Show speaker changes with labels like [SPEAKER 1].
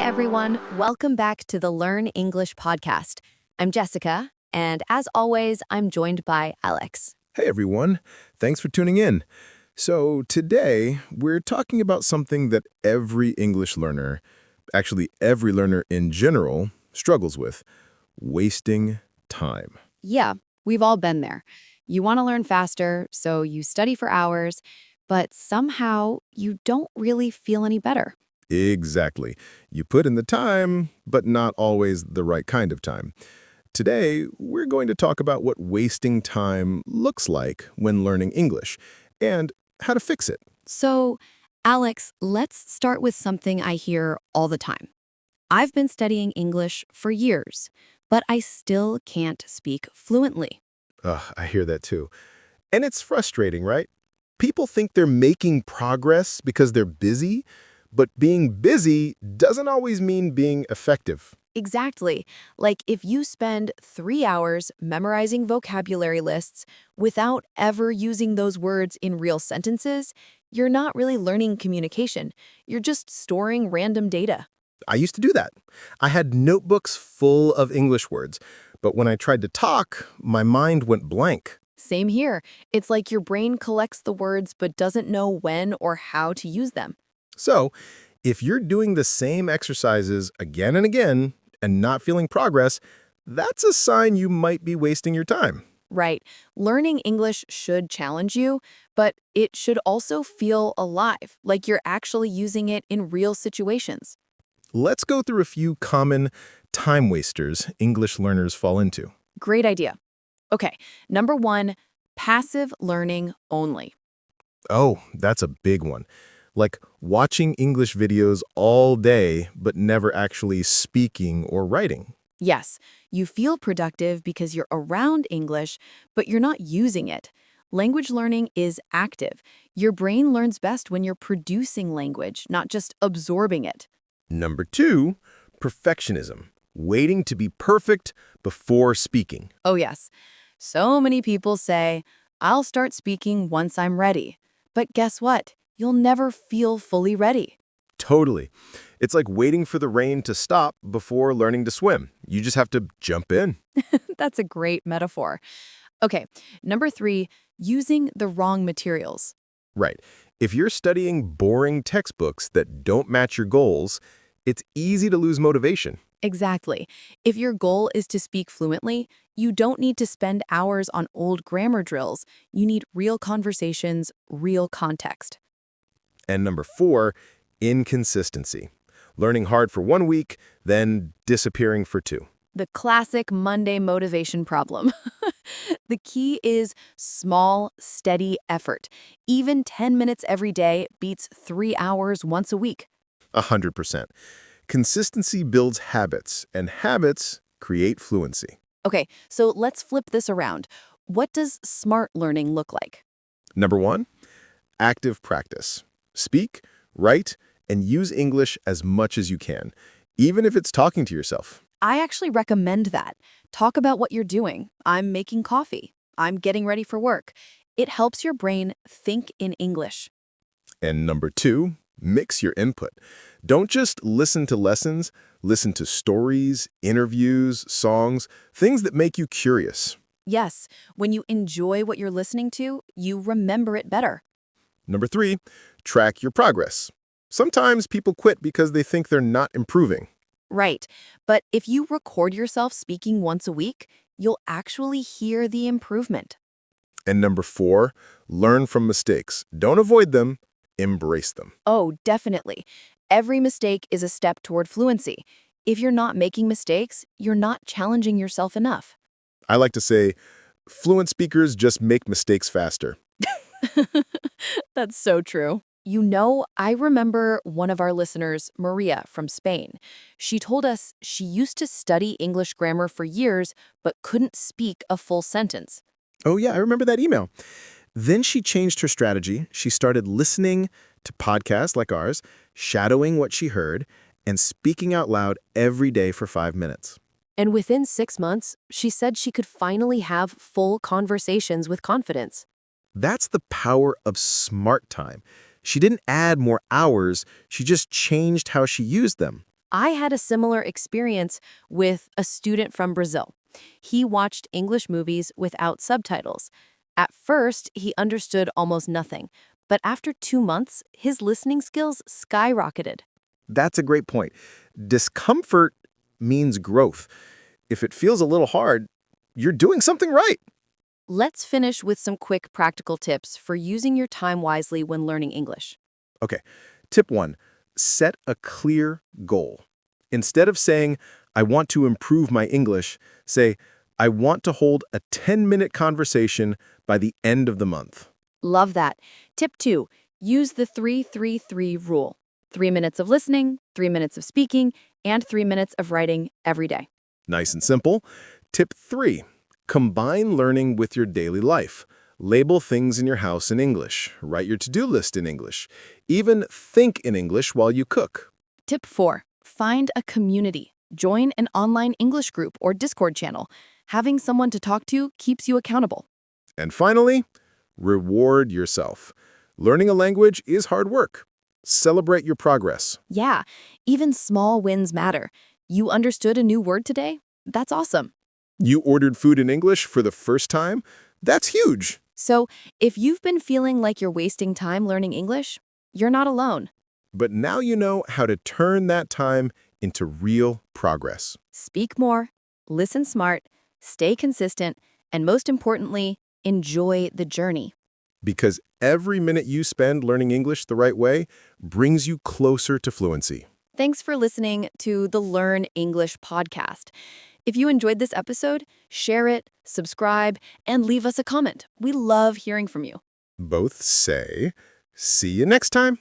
[SPEAKER 1] everyone. Welcome back to the Learn English podcast. I'm Jessica, and as always, I'm joined by Alex.
[SPEAKER 2] Hey everyone, thanks for tuning in. So today we're talking about something that every English learner, actually every learner in general, struggles with: wasting time.
[SPEAKER 1] Yeah, we've all been there. You want to learn faster, so you study for hours, but somehow you don't really feel any better.
[SPEAKER 2] Exactly. You put in the time, but not always the right kind of time. Today, we're going to talk about what wasting time looks like when learning English and how to fix it.
[SPEAKER 1] So, Alex, let's start with something I hear all the time. I've been studying English for years, but I still can't speak fluently.
[SPEAKER 2] Ugh, I hear that too. And it's frustrating, right? People think they're making progress because they're busy, but being busy doesn't always mean being effective.
[SPEAKER 1] Exactly. Like if you spend 3 hours memorizing vocabulary lists without ever using those words in real sentences, you're not really learning communication. You're just storing random data.
[SPEAKER 2] I used to do that. I had notebooks full of English words, but when I tried to talk, my mind went blank.
[SPEAKER 1] Same here. It's like your brain collects the words but doesn't know when or how to use them.
[SPEAKER 2] So, if you're doing the same exercises again and again and not feeling progress, that's a sign you might be wasting your time.
[SPEAKER 1] Right. Learning English should challenge you, but it should also feel alive, like you're actually using it in real situations.
[SPEAKER 2] Let's go through a few common time wasters English learners fall into.
[SPEAKER 1] Great idea. Okay, number one, passive learning only.
[SPEAKER 2] Oh, that's a big one. Like watching English videos all day, but never actually speaking or writing.
[SPEAKER 1] Yes, you feel productive because you're around English, but you're not using it. Language learning is active. Your brain learns best when you're producing language, not just absorbing it.
[SPEAKER 2] Number two, perfectionism. Waiting to be perfect before speaking.
[SPEAKER 1] Oh, yes. So many people say, I'll start speaking once I'm ready. But guess what? You'll never feel fully ready.
[SPEAKER 2] Totally. It's like waiting for the rain to stop before learning to swim. You just have to jump in.
[SPEAKER 1] That's a great metaphor. Okay, number three, using the wrong materials.
[SPEAKER 2] Right. If you're studying boring textbooks that don't match your goals, it's easy to lose motivation.
[SPEAKER 1] Exactly. If your goal is to speak fluently, you don't need to spend hours on old grammar drills. You need real conversations, real context.
[SPEAKER 2] And number four, inconsistency. Learning hard for 1 week, then disappearing for 2.
[SPEAKER 1] The classic Monday motivation problem. The key is small, steady effort. Even 10 minutes every day beats 3 hours once a week.
[SPEAKER 2] 100%. Consistency builds habits, and habits create fluency.
[SPEAKER 1] Okay, so let's flip this around. What does smart learning look like?
[SPEAKER 2] Number one, active practice. Speak, write, and use English as much as you can, even if it's talking to yourself.
[SPEAKER 1] I actually recommend that. Talk about what you're doing. I'm making coffee. I'm getting ready for work. It helps your brain think in English.
[SPEAKER 2] And number two, mix your input. Don't just listen to lessons, listen to stories, interviews, songs, things that make you curious.
[SPEAKER 1] Yes, when you enjoy what you're listening to, you remember it better.
[SPEAKER 2] Number three, track your progress. Sometimes people quit because they think they're not improving.
[SPEAKER 1] Right. But if you record yourself speaking once a week, you'll actually hear the improvement.
[SPEAKER 2] And number four, learn from mistakes. Don't avoid them, embrace them.
[SPEAKER 1] Oh, definitely. Every mistake is a step toward fluency. If you're not making mistakes, you're not challenging yourself enough.
[SPEAKER 2] I like to say, fluent speakers just make mistakes faster.
[SPEAKER 1] That's so true. You know, I remember one of our listeners, Maria from Spain. She told us she used to study English grammar for years, but couldn't speak a full sentence.
[SPEAKER 2] Oh yeah, I remember that email. Then she changed her strategy. She started listening to podcasts like ours, shadowing what she heard, and speaking out loud every day for 5 minutes.
[SPEAKER 1] And within 6 months, she said she could finally have full conversations with confidence.
[SPEAKER 2] That's the power of smart time. She didn't add more hours, she just changed how she used them.
[SPEAKER 1] I had a similar experience with a student from Brazil. He watched English movies without subtitles. At first, he understood almost nothing, but after 2 months, his listening skills skyrocketed.
[SPEAKER 2] That's a great point. Discomfort means growth. If it feels a little hard, you're doing something right.
[SPEAKER 1] Let's finish with some quick practical tips for using your time wisely when learning English.
[SPEAKER 2] Okay, tip one, set a clear goal. Instead of saying, I want to improve my English, say, I want to hold a 10-minute conversation by the end of the month.
[SPEAKER 1] Love that. Tip 2, use the 3-3-3 rule. 3 minutes of listening, 3 minutes of speaking, and 3 minutes of writing every day.
[SPEAKER 2] Nice and simple. Tip three, combine learning with your daily life. Label things in your house in English. Write your to-do list in English. Even think in English while you cook.
[SPEAKER 1] Tip 4, find a community. Join an online English group or Discord channel. Having someone to talk to keeps you accountable.
[SPEAKER 2] And finally, reward yourself. Learning a language is hard work. Celebrate your progress.
[SPEAKER 1] Yeah, even small wins matter. You understood a new word today? That's awesome.
[SPEAKER 2] You ordered food in English for the first time? That's huge.
[SPEAKER 1] So, if you've been feeling like you're wasting time learning English, you're not alone.
[SPEAKER 2] But now you know how to turn that time into real progress.
[SPEAKER 1] Speak more, listen smart, stay consistent, and most importantly, enjoy the journey.
[SPEAKER 2] Because every minute you spend learning English the right way brings you closer to fluency.
[SPEAKER 1] Thanks for listening to the Learn English podcast. If you enjoyed this episode, share it, subscribe, and leave us a comment. We love hearing from you.
[SPEAKER 2] Both say, see you next time.